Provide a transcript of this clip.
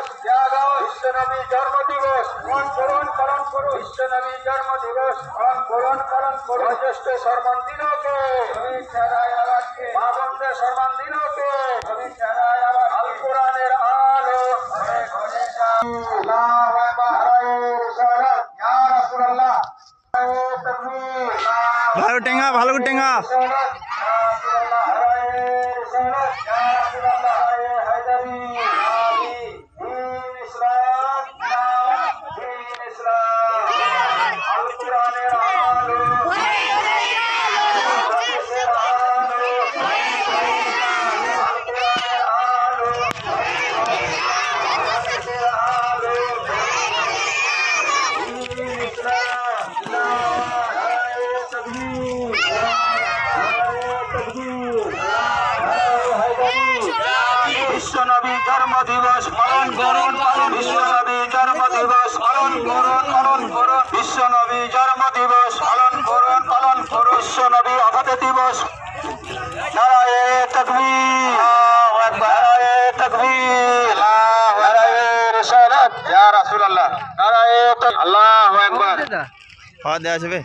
দিবস বিশ্বনবী জন্ম দিবস পালন করো বিশ্বনবী জন্ম দিবস পালন করো জ্যেষ্ঠ সম্মান দিনকে মা বোনদের সম্মান দিনকে আল কোরআনের আলো আল্লাহু আকবার ইয়া রাসূলুল্লাহ তাকবীর ভালো টেঙ্গা ভালো টেঙ্গা বিশ্বনবী জন্ম দিবস পালন করুন বিশ্বনবী জন্ম দিবস পালন করুন বিশ্বনবী জন্ম দিবস পালন করুন বিশ্বনবী আবাদ দিবস নারায়ে তাকবীর আল্লাহু আকবার নারায়ে তাকবীর নারায়ে রিসালাত ইয়া রাসূলুল্লাহ নারায়ে আল্লাহু আকবার খাওয়া দেওয়া যাবে।